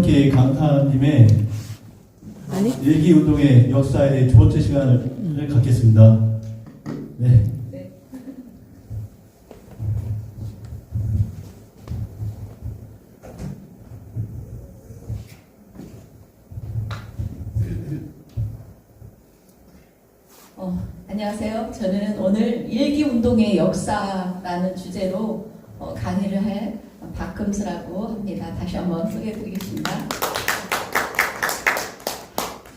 이렇게 강타님의 일기운동의 역사에 대해 두 번째 시간을 갖겠습니다. 네. 안녕하세요. 저는 오늘 일기운동의 역사라는 주제로 강의를 할 박금수라고 합니다. 다시 한번 소개해드리겠습니다.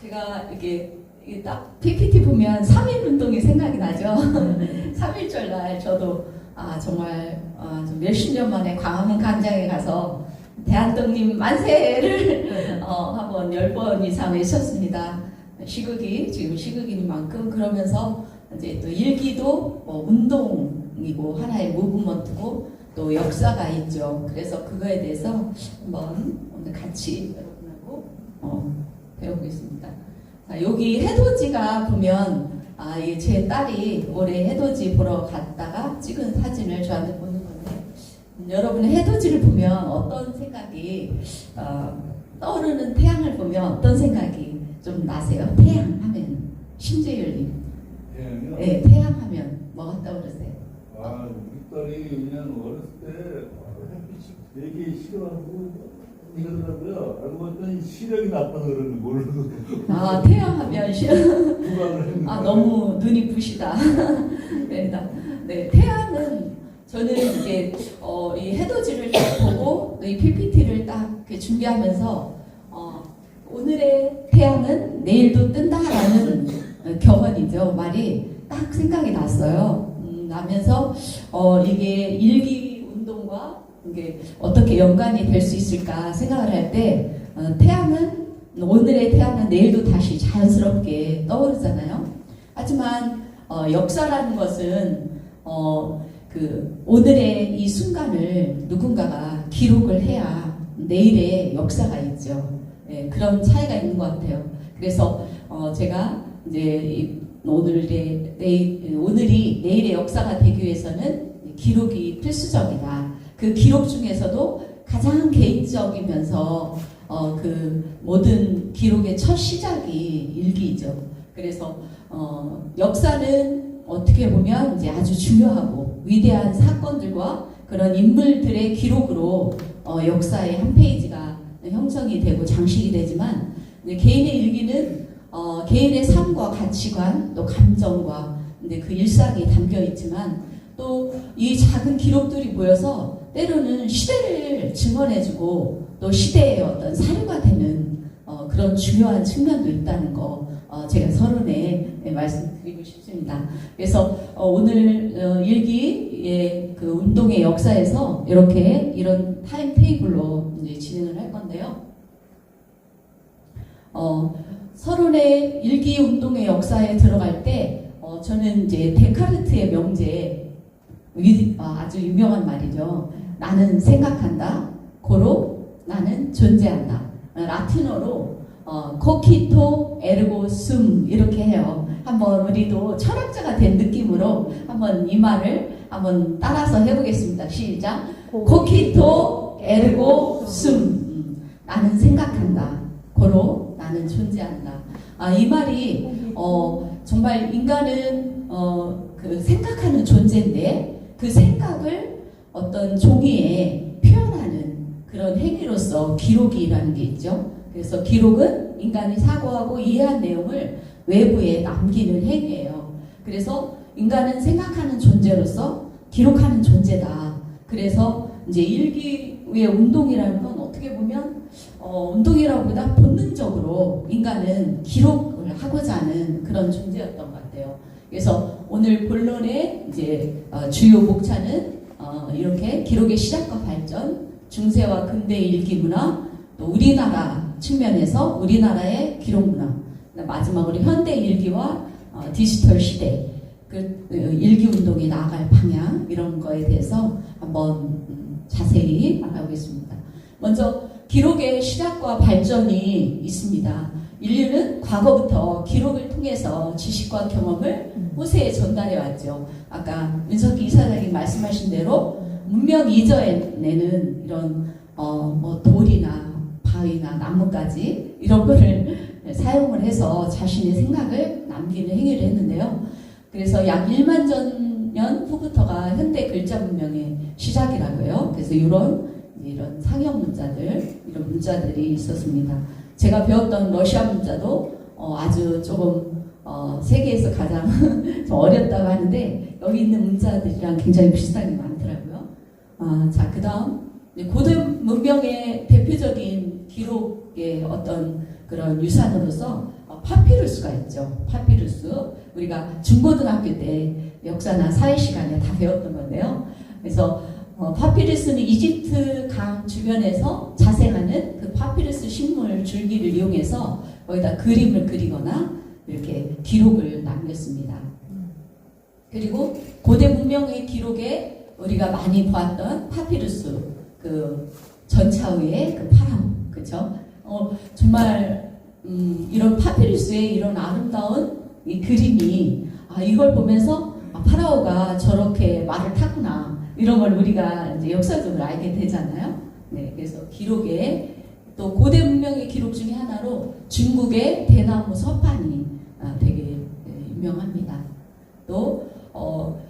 제가 이게 딱 PPT 보면 3.1운동이 생각이 나죠. 3.1절 날 저도 정말 좀 몇십 년 만에 광화문 광장에 가서 대한독립 만세를 한번 10번 이상 외쳤습니다. 지금 시국이니만큼. 그러면서 이제 또 일기도 운동이고 하나의 무브먼트고 또 역사가 있죠. 그래서 그거에 대해서 한번 오늘 같이 여러분하고 배워보겠습니다. 자, 여기 해돋이가 보면 이게 제 딸이 올해 해돋이 보러 갔다가 찍은 사진을 저한테 보는 건데, 여러분의 해돋이를 보면 어떤 생각이 떠오르는 태양을 보면 어떤 생각이 좀 나세요? 태양 하면 심재열님. 태양이요? 네, 태양 하면 뭐가 떠오르세요? 우리 딸이 그냥 어렸을 때 햇빛이 되게 싫어하고 이러더라고요. 알고 봤더니 시력이 나빠서 그러는지 모르고. 태양 하면 부각을 했는데. 너무 눈이 부시다. 네, 태양은 저는 이게 이 해돋이를 딱 보고 이 PPT를 딱 이렇게 준비하면서 오늘의 태양은 내일도 뜬다라는 격언이죠. 말이 딱 생각이 났어요. 나면서 이게 일기 운동과 이게 어떻게 연관이 될 수 있을까 생각을 할 때 오늘의 태양은 내일도 다시 자연스럽게 떠오르잖아요. 하지만 역사라는 것은 오늘의 이 순간을 누군가가 기록을 해야 내일의 역사가 있죠. 네, 그런 차이가 있는 것 같아요. 그래서 제가 이제 오늘이 내일의 역사가 되기 위해서는 기록이 필수적이다. 그 기록 중에서도 가장 개인적이면서 그 모든 기록의 첫 시작이 일기이죠. 그래서 역사는 어떻게 보면 이제 아주 중요하고 위대한 사건들과 그런 인물들의 기록으로 역사의 한 페이지가 형성이 되고 장식이 되지만, 개인의 일기는 개인의 삶과 가치관, 또 감정과 그 일상이 담겨 있지만, 또 이 작은 기록들이 모여서 때로는 시대를 증언해주고 또 시대의 어떤 사료가 되는 그런 중요한 측면도 있다는 거 제가 서론에 말씀드리고 싶습니다. 그래서 오늘 일기의 그 운동의 역사에서 이런 타임 테이블로 이제 진행을 할 건데요. 서론의 일기 운동의 역사에 들어갈 때 저는 이제 데카르트의 명제, 아주 유명한 말이죠. 나는 생각한다. 고로 나는 존재한다. 라틴어로 코키토 에르고 숨 이렇게 해요. 한번 우리도 철학자가 된 느낌으로 한번 이 말을 한번 따라서 해보겠습니다. 시작. 코키토 에르고 숨. 나는 생각한다. 고로 나는 존재한다. 이 말이 정말 인간은 그 생각하는 존재인데, 그 생각을 어떤 종이에 표현하는 그런 행위로서 기록이라는 게 있죠. 그래서 기록은 인간이 사고하고 이해한 내용을 외부에 남기는 행위예요. 그래서 인간은 생각하는 존재로서 기록하는 존재다. 그래서 이제 일기의 운동이라는 건 어떻게 보면 운동이라고보다 본능적으로 인간은 기록을 하고자 하는 그런 존재였던 것 같아요. 그래서 오늘 본론의 이제 주요 목차는 이렇게 기록의 시작과 발전, 중세와 근대 일기 문화, 또 우리나라 측면에서 우리나라의 기록 문화, 마지막으로 현대 일기와 디지털 시대, 그 일기 운동이 나아갈 방향, 이런 거에 대해서 한번 자세히 알아보겠습니다. 먼저 기록의 시작과 발전이 있습니다. 인류는 과거부터 기록을 통해서 지식과 경험을 후세에 전달해 왔죠. 아까 윤석기 이사장님 말씀하신 대로 문명 이전에는 이런 돌이나 바위나 나뭇가지 이런 거를 사용을 해서 자신의 생각을 남기는 행위를 했는데요. 그래서 약 1만 년 후부터가 현대 글자 문명의 시작이라고요. 그래서 이런 상형 문자들, 이런 문자들이 있었습니다. 제가 배웠던 러시아 문자도 아주 조금 세계에서 가장 좀 어렵다고 하는데 여기 있는 문자들이랑 굉장히 비슷한 게 많더라고요. 자, 그 다음 고대 문명의 대표적인 기록의 어떤 그런 유산으로서 파피루스가 있죠. 파피루스. 우리가 중고등학교 때 역사나 사회 시간에 다 배웠던 건데요. 그래서 파피루스는 이집트 강 주변에서 자생하는 그 파피루스 식물 줄기를 이용해서 거기다 그림을 그리거나 이렇게 기록을 남겼습니다. 그리고 고대 문명의 기록에 우리가 많이 보았던 파피루스, 그 전차의 그 파라오, 그렇죠? 정말 이런 파피루스의 이런 아름다운 이 그림이 이걸 보면서 파라오가 저렇게 말을 탔구나 이런 걸 우리가 이제 역사적으로 알게 되잖아요. 네, 그래서 기록에 또 고대 문명의 기록 중에 하나로 중국의 대나무 서판이 되게 유명합니다. 또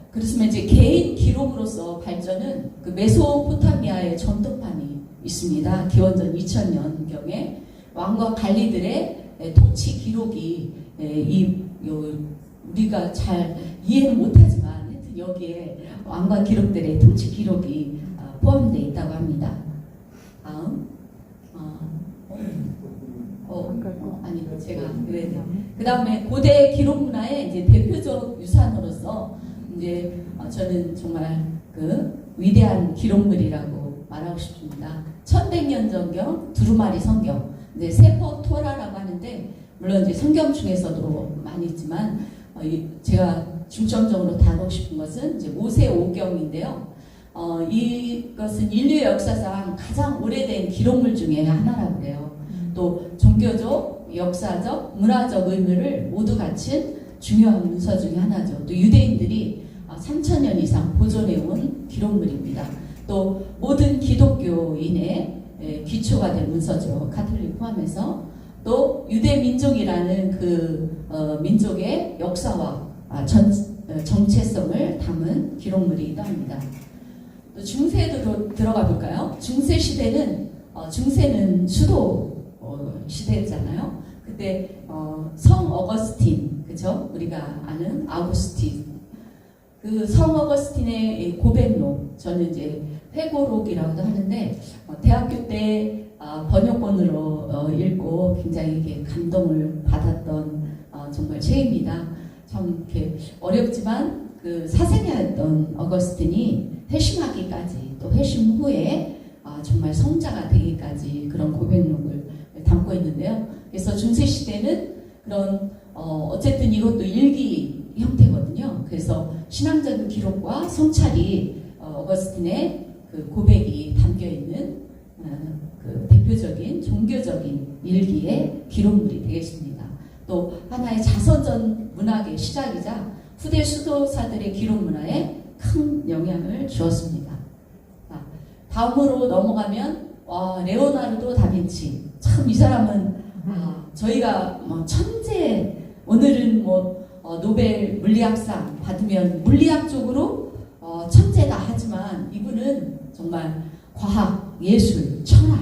그렇지만 이제 개인 기록으로서 발전은 그 메소포타미아의 전도판이 있습니다. 기원전 2000년경에 왕과 관리들의 통치 기록이 우리가 잘 이해는 못하지만 하여튼 여기에 왕과 기록들의 통치 기록이 포함되어 있다고 합니다. 다음 아니 제가 그 다음에 고대 기록 문화의 이제 대표적 유산으로서 이제 저는 정말 그 위대한 기록물이라고 말하고 싶습니다. 1100년 전경 두루마리 성경, 이제 세퍼 토라라고 하는데 물론 이제 성경 중에서도 많이 있지만 제가 중점적으로 다루고 싶은 것은 이제 모세오경인데요. 이것은 인류의 역사상 가장 오래된 기록물 중에 하나라고 해요. 또 종교적, 역사적, 문화적 의미를 모두 갖춘 중요한 문서 중에 하나죠. 또 유대인들이 3000년 이상 보존해온 기록물입니다. 또 모든 기독교인의 기초가 된 문서죠. 가톨릭 포함해서. 또 유대 민족이라는 그 민족의 역사와 정체성을 담은 기록물이기도 합니다. 또 중세로 들어가 볼까요? 중세 시대는 중세는 수도 시대였잖아요. 그때 성 어거스틴, 그죠? 우리가 아는 아우구스틴. 그 성 어거스틴의 고백록, 저는 이제 회고록이라고도 하는데 대학교 때 번역본으로 읽고 굉장히 이렇게 감동을 받았던 정말 책입니다. 참 이렇게 어렵지만 그 사생아였던 어거스틴이 회심하기까지 또 회심 후에 정말 성자가 되기까지 그런 고백록을 담고 있는데요. 그래서 중세 시대는 그런 어쨌든 이것도 일기 형태거든요. 그래서 신앙적인 기록과 성찰이 어거스틴의 그 고백이 담겨 있는 그 대표적인 종교적인 일기의 기록물이 되겠습니다. 또 하나의 자서전 문학의 시작이자 후대 수도사들의 기록 문화에 큰 영향을 주었습니다. 다음으로 넘어가면 레오나르도 다빈치. 참 이 사람은 저희가 천재, 오늘은 노벨 물리학상 받으면 물리학 쪽으로 천재다 하지만 이분은 정말 과학, 예술, 철학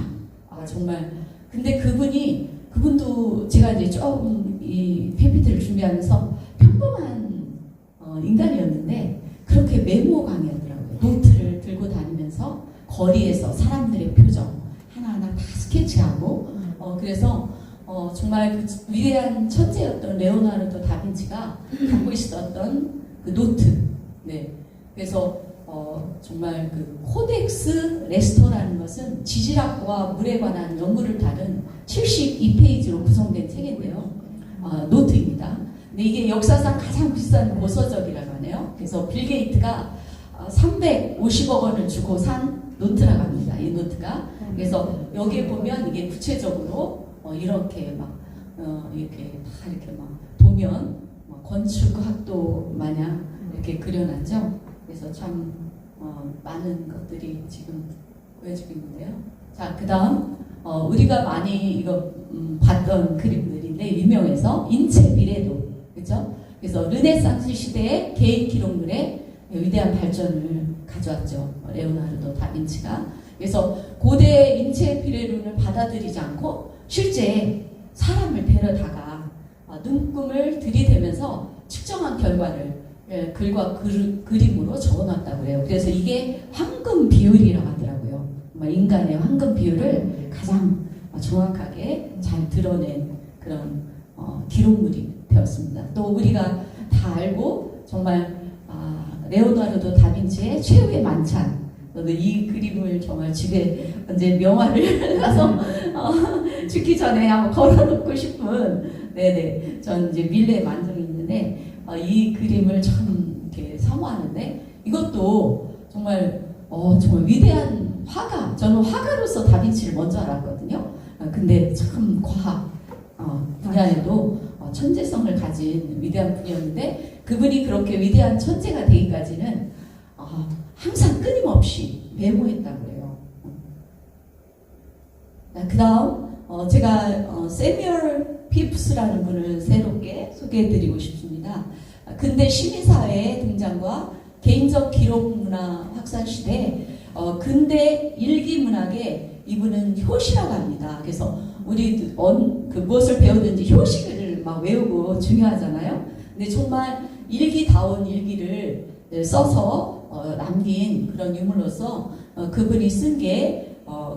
정말. 근데 그분도 제가 이제 조금 이 PPT를 준비하면서 평범한 인간이었는데 그렇게 메모 강의하더라고요. 노트를 들고 다니면서 거리에서 사람들의 표정 하나하나 다 스케치하고 그래서 정말 그 위대한 천재였던 레오나르도 다빈치가 갖고 있었던 그 노트. 네. 그래서 정말 그 코덱스 레스토라는 것은 지질학과 물에 관한 연구를 다룬 72페이지로 구성된 책인데요. 노트입니다. 근데 이게 역사상 가장 비싼 고서적이라고 하네요. 그래서 빌 게이트가 350억 원을 주고 산 노트라고 합니다. 이 노트가. 그래서 여기에 보면 이게 구체적으로 이렇게 이렇게 다 이렇게 도면 건축학도 마냥 이렇게 그려놨죠. 그래서 참 많은 것들이 지금 보여지고 있는데요. 자, 그 다음 우리가 많이 이거 봤던 그림들인데 유명해서 인체 비례도 그렇죠? 그래서 르네상스 시대의 개인 기록물에 위대한 발전을 가져왔죠. 레오나르도 다빈치가. 그래서 고대 인체 비례론을 받아들이지 않고 실제 사람을 데려다가 눈금을 들이대면서 측정한 결과를 글과 그림으로 적어놨다고 해요. 그래서 이게 황금 비율이라고 하더라고요. 인간의 황금 비율을 가장 정확하게 잘 드러낸 그런 기록물이 되었습니다. 또 우리가 다 알고 정말 레오나르도 다빈치의 최후의 만찬. 저도 이 그림을 정말 집에 이제 명화를 사서 죽기 전에 한번 걸어놓고 싶은 네네. 전 이제 밀레 만점이 있는데 이 그림을 참 이렇게 사모하는데 이것도 정말 정말 위대한 화가. 저는 화가로서 다빈치를 먼저 알았거든요. 근데 참 과학 분야에도 천재성을 가진 위대한 분이었는데 그분이 그렇게 위대한 천재가 되기까지는 항상 끊임없이 메모했다고 해요. 그 다음 제가 세뮤얼 피프스라는 분을 새롭게 소개해드리고 싶습니다. 근대 시민사회의 등장과 개인적 기록 문화 확산 시대 근대 일기 문학에 이분은 효시라고 합니다. 그래서 우리 무엇을 배우든지 효시를 막 외우고 중요하잖아요. 근데 정말 일기다운 일기를 써서 남긴 그런 유물로서 그분이 쓴 게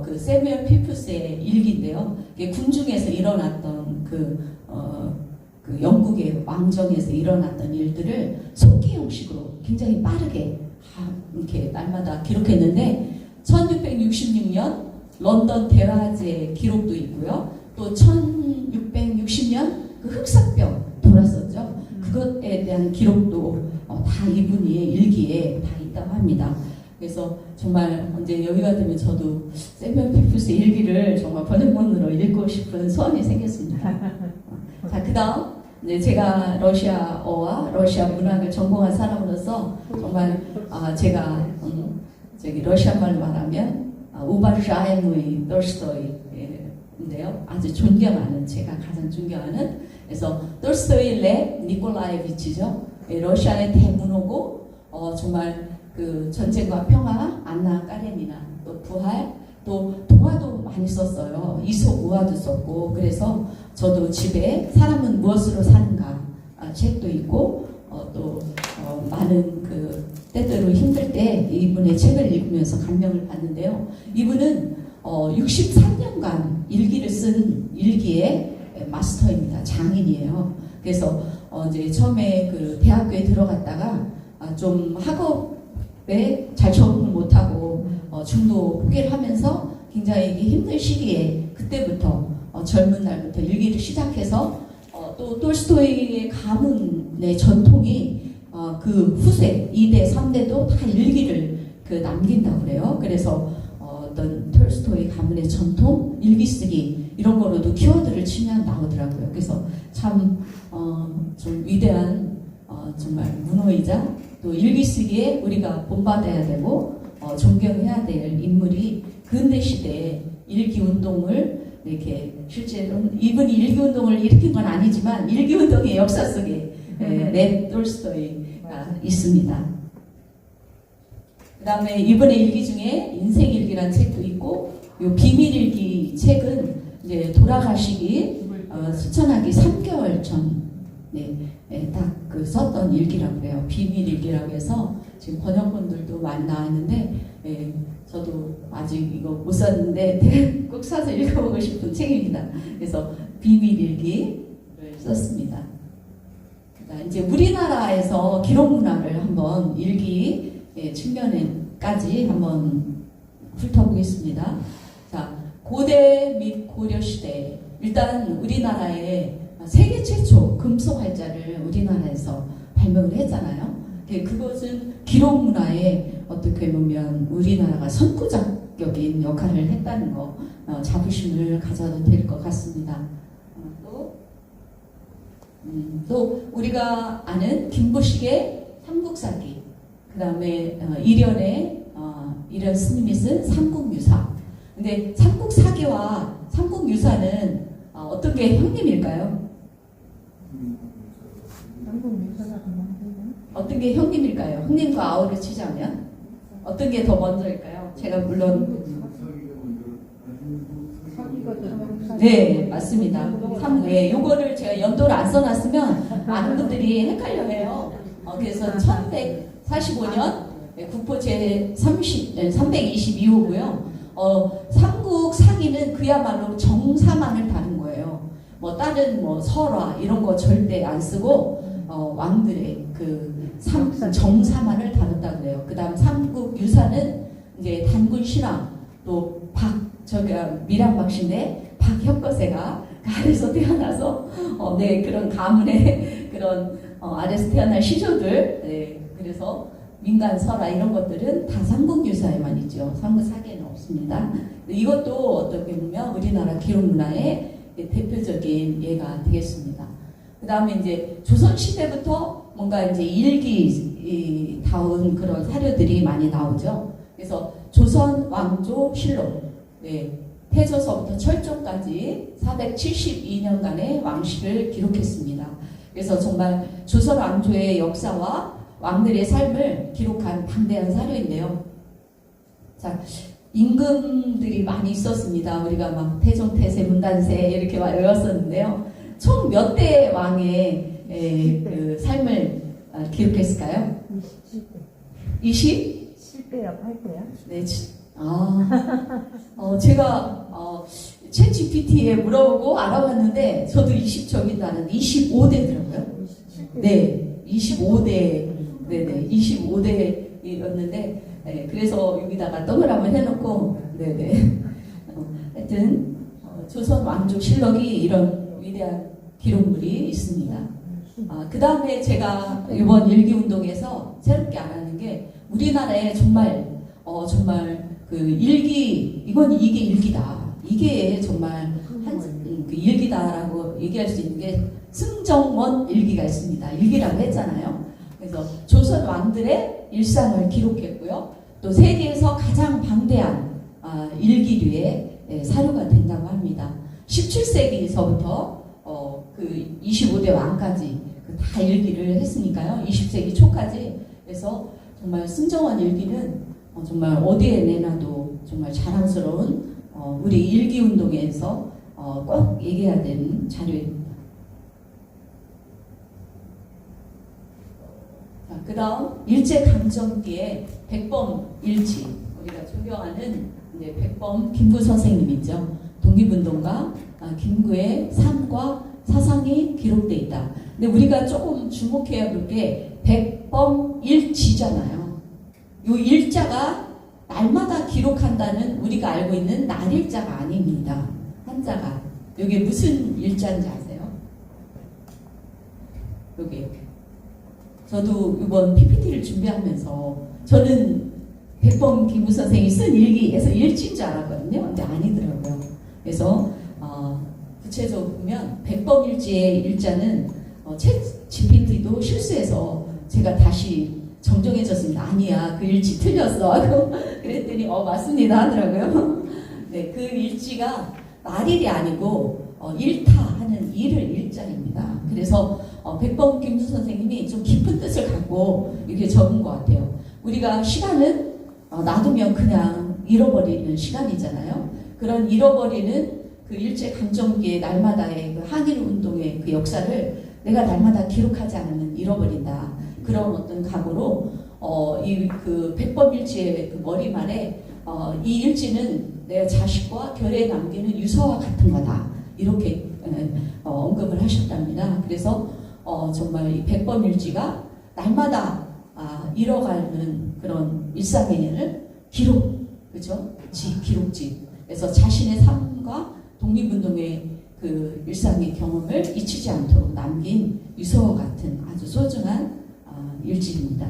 그 세뮤얼 피프스의 일기인데요. 궁중에서 일어났던 그 영국의 왕정에서 일어났던 일들을 속기 형식으로 굉장히 빠르게 이렇게 날마다 기록했는데 1666년 런던 대화제 기록도 있고요. 또 1660년 그 흑사병 돌았었죠. 그것에 대한 기록도 다 이분의 일기에 다 있다고 합니다. 그래서 정말 언제 여유가 되면 저도 세뮤얼 피프스의 일기를 정말 번역본으로 읽고 싶은 소원이 생겼습니다. 자, 그 다음 제가 러시아어와 러시아 문학을 전공한 사람으로서 정말 제가 저기 러시아말로 말하면 우바르샤에무이 돌스토이인데요. 아주 존경하는 제가 가장 존경하는 그래서 돌스토이 레 니콜라예비치죠. 러시아의 대문호고 정말 그 전쟁과 평화 안나 까레니나 또 부활 또 동화도 많이 썼어요. 이솝 우화도 썼고 그래서 저도 집에 사람은 무엇으로 사는가 책도 있고 또 많은 그 때때로 힘들 때 이분의 책을 읽으면서 감명을 받는데요. 이분은 63년간 일기를 쓴 일기의 마스터입니다. 장인이에요. 그래서 이제 처음에 그 대학교에 들어갔다가 좀 학업에 잘 적응을 못하고 중도 포기를 하면서 굉장히 힘든 시기에 그때부터 젊은 날부터 일기를 시작해서 또 톨스토이의 가문의 전통이 그 후세 2대, 3대도 다 일기를 남긴다고 그래요. 그래서 어떤 톨스토이 가문의 전통, 일기 쓰기 이런 거로도 키워드를 치면 나오더라고요. 그래서 참 좀 위대한 정말 문호이자 또 일기 쓰기에 우리가 본받아야 되고 존경해야 될 인물이 근대 시대에 일기 운동을 이렇게 실제로 이분이 일기 운동을 일으킨 건 아니지만 일기 운동의 역사 속에 레 톨스토이가 있습니다. 그 다음에 이분의 일기 중에 인생일기라는 책도 있고 요 비밀일기 책은 이제 돌아가시기 수천하기 3개월 전 딱 그 썼던 일기라고 해요. 비밀일기라고 해서 지금 번역본들도 많이 나왔는데 저도 아직 이거 못 샀는데 꼭 사서 읽어보고 싶은 책입니다. 그래서 비밀일기를 썼습니다. 그러니까 이제 우리나라에서 기록문화를 한번 일기 측면에까지 한번 훑어보겠습니다. 자, 고대 및 고려 시대 일단 우리나라에 세계 최초 금속 활자를 우리나라에서 발명을 했잖아요. 그것은 기록 문화에 어떻게 보면 우리나라가 선구자격인 역할을 했다는 거 자부심을 가져도 될 것 같습니다. 또 우리가 아는 김보식의 삼국사기, 그 다음에 이련의 이련 스님이 쓴 삼국유사, 근데 삼국사기와 삼국유사는 어떤 게 형님일까요? 어떤 게 형님일까요? 형님과 아우를 치자면 어떤 게 더 먼저일까요? 제가 물론 네 맞습니다. 네, 요거를 제가 연도를 안 써놨으면 많은 분들이 헷갈려해요. 그래서 1145년 국보 제 322호고요. 삼국 사기는 그야말로 정사만을 다룬 거예요. 뭐 다른 뭐 설화 이런 거 절대 안 쓰고 왕들의 그 정사만을 다뤘다 그래요. 그다음 삼국 유사는 이제 단군 신화 또 밀양박씨인데 박혁거세가 아래서 태어나서 네 그런 가문의 그런 아래서 태어난 시조들 네, 그래서 민간 설화 이런 것들은 다 삼국유사에만 있죠. 삼국사기에는 없습니다. 이것도 어떻게 보면 우리나라 기록 문화의 대표적인 예가 되겠습니다. 그 다음에 이제 조선시대부터 뭔가 이제 일기 다운 그런 사료들이 많이 나오죠. 그래서 조선 왕조 실록, 네, 태조서부터 철종까지 472년간의 왕실을 기록했습니다. 그래서 정말 조선 왕조의 역사와 왕들의 삶을 기록한 방대한 사료인데요. 자, 임금들이 많이 있었습니다. 우리가 막 태종, 태세, 문단세 이렇게 외웠었는데요. 총 몇 대 왕의 그 삶을 기록했을까요? 27대요, 8대요? 네. 제가 챗GPT에 물어보고 알아봤는데 저도 20적인다는 25대더라고요. 네, 25대. 네네, 25대였는데 네, 그래서 여기다가 동그라미 해놓고 네네. 하여튼 조선 왕조 실록이 이런 위대한 기록물이 있습니다. 그 다음에 제가 이번 일기운동에서 새롭게 알아낸 게 우리나라에 정말 그 일기 이게 일기다. 이게 정말 그 일기다라고 얘기할 수 있는 게 승정원 일기가 있습니다. 일기라고 했잖아요. 그래서 조선 왕들의 일상을 기록했고요. 또 세계에서 가장 방대한 일기류의 사료가 된다고 합니다. 17세기서부터 그 25대 왕까지 다 일기를 했으니까요. 20세기 초까지. 그래서 정말 승정원 일기는 정말 어디에 내놔도 정말 자랑스러운 우리 일기운동에서 꼭 얘기해야 되는 자료입니다. 그 다음 일제강점기의 백범일지, 우리가 존경하는 이제 백범 김구 선생님이죠. 독립운동가 김구의 삶과 사상이 기록되어 있다. 근데 우리가 조금 주목해야 볼 게 백범일지잖아요. 이 일자가 날마다 기록한다는 우리가 알고 있는 날일자가 아닙니다. 한자가. 이게 무슨 일자인지 아세요? 여기. 저도 이번 PPT를 준비하면서 저는 백범 김구 선생이 쓴 일기에서 일지인 줄 알았거든요. 근데 아니더라고요. 그래서 구체적으로 보면 백범일지의 일자는 챗GPT도 실수해서 제가 다시 정정해줬습니다. 아니야, 그 일지 틀렸어 하고 그랬더니 맞습니다 하더라고요. 네, 그 일지가 날일이 아니고 일타하는 일을 일자입니다. 그래서 백범 김구 선생님이 좀 깊은 뜻을 갖고 이렇게 적은 것 같아요. 우리가 시간은 놔두면 그냥 잃어버리는 시간이잖아요. 그런 잃어버리는 그 일제강점기의 날마다의 그 한일운동의 그 역사를 내가 날마다 기록하지 않으면 잃어버린다. 그런 어떤 각오로 이 그 백범일지의 그 머리말에 이 일지는 내 자식과 결에 남기는 유서와 같은 거다. 이렇게 언급을 하셨답니다. 그래서 정말 이 백범일지가 날마다 잃어가는 그런 일상의 기록, 그죠? 기록지. 그래서 자신의 삶과 독립운동의 그 일상의 경험을 잊히지 않도록 남긴 유서와 같은 아주 소중한 일지입니다.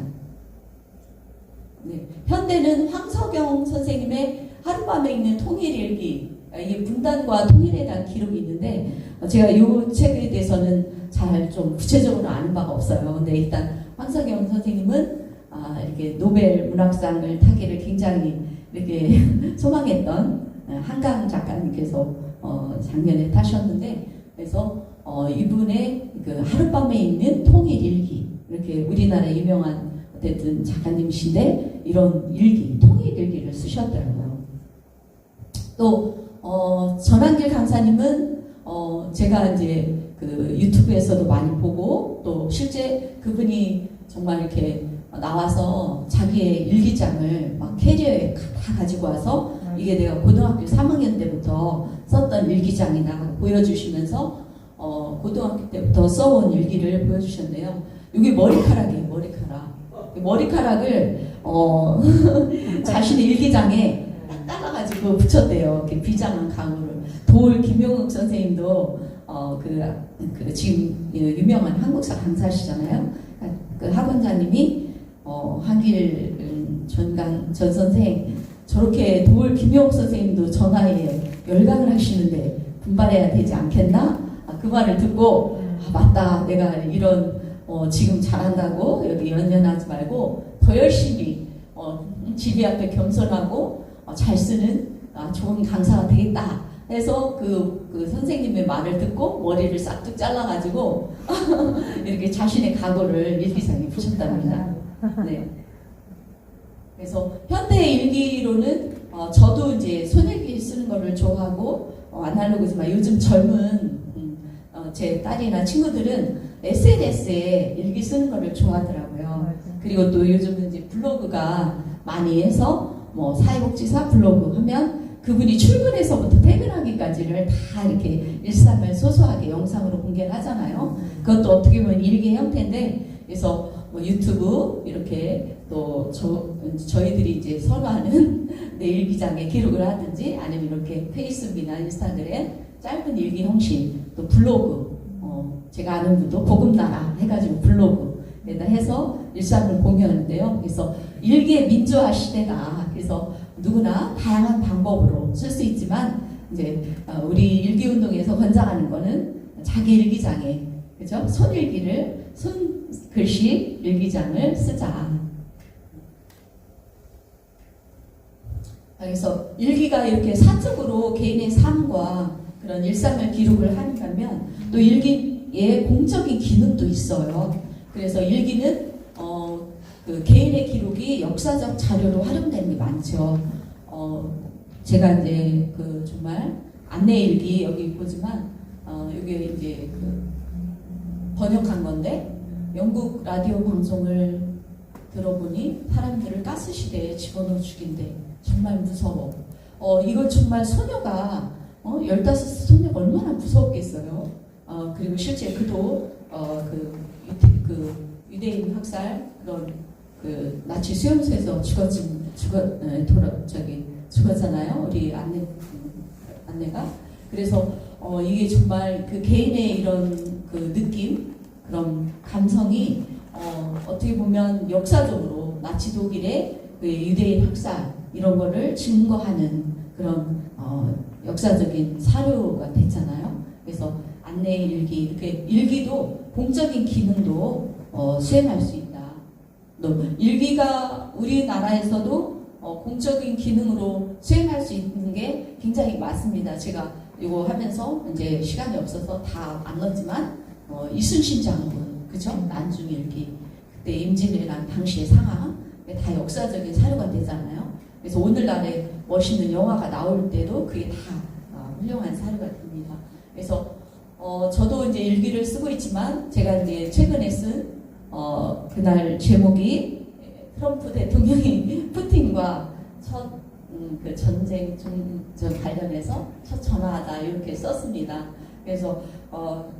네. 현대는 황석영 선생님의 하룻밤에 읽는 통일일기, 이게 분단과 통일에 대한 기록이 있는데 제가 이 책에 대해서는 잘 좀 구체적으로 아는 바가 없어요. 근데 일단 황석영 선생님은 이렇게 노벨 문학상을 타기를 굉장히 이렇게 소망했던 한강 작가님께서 작년에 타셨는데, 그래서 이분의 그 하룻밤에 있는 통일 일기, 이렇게 우리나라 유명한 어쨌든 작가님이신데 이런 일기, 통일 일기를 쓰셨더라고요. 또 전한길 강사님은 제가 이제 그 유튜브에서도 많이 보고 또 실제 그분이 정말 이렇게 나와서 자기의 일기장을 막 캐리어에 다 가지고 와서 이게 내가 고등학교 3학년 때부터 썼던 일기장이나 보여주시면서 고등학교 때부터 써온 일기를 보여주셨는데요. 이게 머리카락이에요, 머리카락. 머리카락을 자신의 일기장에 딱 잘라가지고 붙였대요. 이렇게 비장한 강호를. 도울 김용욱 선생님도 지금 유명한 한국사 강사시잖아요. 그 학원자님이 한길 전 선생 저렇게 도울 김용욱 선생님도 전화에 열강을 하시는데 분발해야 되지 않겠나? 그 말을 듣고 맞다, 내가 이런 지금 잘한다고 여기 연연하지 말고 더 열심히 진리 앞에 겸손하고 잘 쓰는 좋은 강사가 되겠다 해서 그 선생님의 말을 듣고 머리를 싹둑 잘라가지고 이렇게 자신의 각오를 일기장에 붙였답니다. 네. 그래서 현대 일기로는 저도 이제 손일기 쓰는 거를 좋아하고 아날로그지만 요즘 젊은 제 딸이나 친구들은 SNS에 일기 쓰는 거를 좋아하더라고요. 그리고 또 요즘은 이제 블로그가 많이 해서 뭐 사회복지사 블로그 하면 그분이 출근해서부터 퇴근하기까지를 다 이렇게 일상을 소소하게 영상으로 공개를 하잖아요. 그것도 어떻게 보면 일기 형태인데, 그래서 뭐 유튜브 이렇게 또 저희들이 이제 선호하는 내 일기장에 기록을 하든지 아니면 이렇게 페이스북이나 인스타그램 짧은 일기 형식, 또 블로그, 제가 아는 분도 복음나라 해가지고 블로그에다 해서 일상을 공유하는데요. 그래서 일기의 민주화 시대다. 그래서 누구나 다양한 방법으로 쓸 수 있지만 이제 우리 일기운동에서 권장하는 거는 자기 일기장에, 그죠? 손일기를, 손글씨 일기장을 쓰자. 그래서 일기가 이렇게 사적으로 개인의 삶과 그런 일상을 기록을 한다면 또 일기에 공적인 기능도 있어요. 그래서 일기는 그 개인의 기록이 역사적 자료로 활용되는 게 많죠. 제가 이제 그 정말 안내일기 여기 보지만 이게 이제 그 번역한 건데, 영국 라디오 방송을 들어보니 사람들을 가스 시대에 집어넣어 죽인대. 정말 무서워. 이걸 정말 소녀가 15살 소녀가 얼마나 무서웠겠어요. 그리고 실제 그도 유대인 학살 그런 그 나치 수용소에서 죽었잖아요. 우리 안내가. 그래서 이게 정말 그 개인의 이런 그 느낌, 그런 감성이 어떻게 보면 역사적으로 나치 독일의 그 유대인 학살 이런 거를 증거하는 그런 역사적인 사료가 됐잖아요. 그래서 안내일기, 이렇게 일기도 공적인 기능도 수행할 수 있다. 또 일기가 우리나라에서도 공적인 기능으로 수행할 수 있는 게 굉장히 많습니다. 제가 이거 하면서 이제 시간이 없어서 다 안 넣었지만 이순신 장군, 그죠? 난중일기, 그때 임진왜란 당시의 상황, 다 역사적인 사료가 되잖아요. 그래서 오늘날에 멋있는 영화가 나올 때도 그게 다 훌륭한 사료가 됩니다. 그래서 저도 이제 일기를 쓰고 있지만 제가 이제 최근에 쓴 그날 제목이 트럼프 대통령이 푸틴과 첫 그 전쟁 관련해서 첫 전화하다 이렇게 썼습니다. 그래서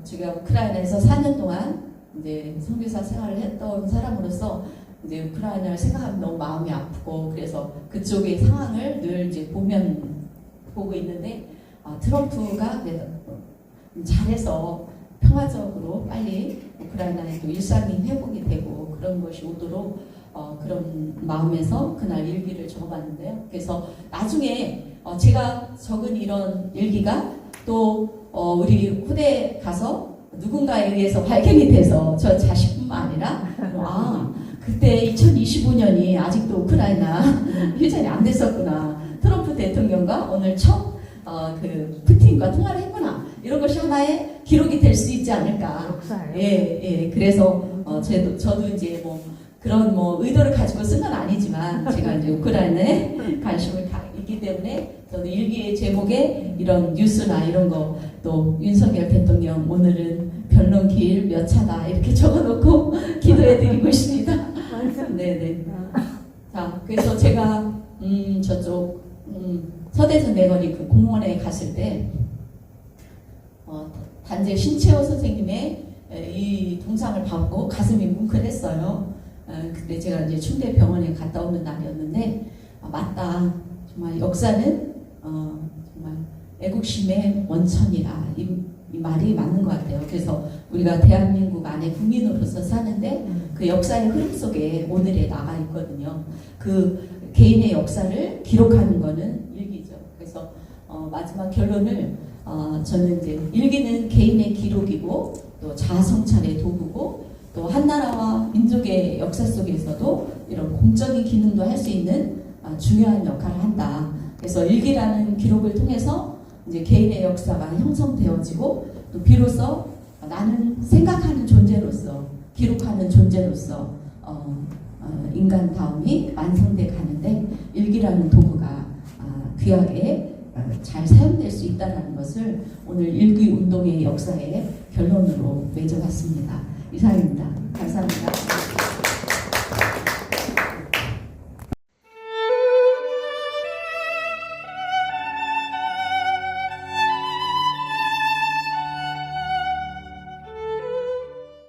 제가 우크라이나에서 4년 동안 이제 선교사 생활을 했던 사람으로서 이제 우크라이나를 생각하면 너무 마음이 아프고, 그래서 그쪽의 상황을 늘 이제 보고 있는데 트럼프가 잘해서 평화적으로 빨리 우크라이나에도 일상이 회복이 되고 그런 것이 오도록 그런 마음에서 그날 일기를 적어봤는데요. 그래서 나중에 제가 적은 이런 일기가 또 우리 후대 가서 누군가에 의해서 발견이 돼서 저 자식뿐만 아니라 그때 2025년이 아직도 우크라이나 휴전이 안 됐었구나. 트럼프 대통령과 오늘 처음 그 푸틴과 통화를 했구나. 이런 것이 하나의 기록이 될 수 있지 않을까. 역사예요. 예. 그래서 저도 이제 뭐 그런 뭐 의도를 가지고 쓴 건 아니지만 제가 이제 우크라이나에 관심을 있기 때문에 저도 일기의 제목에 이런 뉴스나 이런 거 또 윤석열 대통령 오늘은 변론 길 몇 차다 이렇게 적어놓고 기도해드리고 있습니다. 네네. 자, 그래서 제가 저쪽 서대전 내거리 그 공원에 갔을 때 단재 신채호 선생님의 이 동상을 받고 가슴이 뭉클했어요. 근데 제가 이제 충대병원에 갔다 오는 날이었는데 맞다. 정말 역사는 정말 애국심의 원천이다. 이 말이 맞는 것 같아요. 그래서 우리가 대한민국 안에 국민으로서 사는데 그 역사의 흐름 속에 오늘에 나가 있거든요. 그 개인의 역사를 기록하는 거는 일기죠. 그래서 마지막 결론을 저는 이제 일기는 개인의 기록이고 또 자아성찰의 도구고 또 한나라와 민족의 역사 속에서도 이런 공적인 기능도 할 수 있는 중요한 역할을 한다. 그래서 일기라는 기록을 통해서 이제 개인의 역사가 형성되어지고 또 비로소 나는 생각하는 존재로서 기록하는 존재로서 인간다움이 완성돼 가는데 일기라는 도구가 귀하게 잘 사용될 수 있다는 것을 오늘 일기 운동의 역사의 결론으로 맺어봤습니다. 이상입니다. 감사합니다.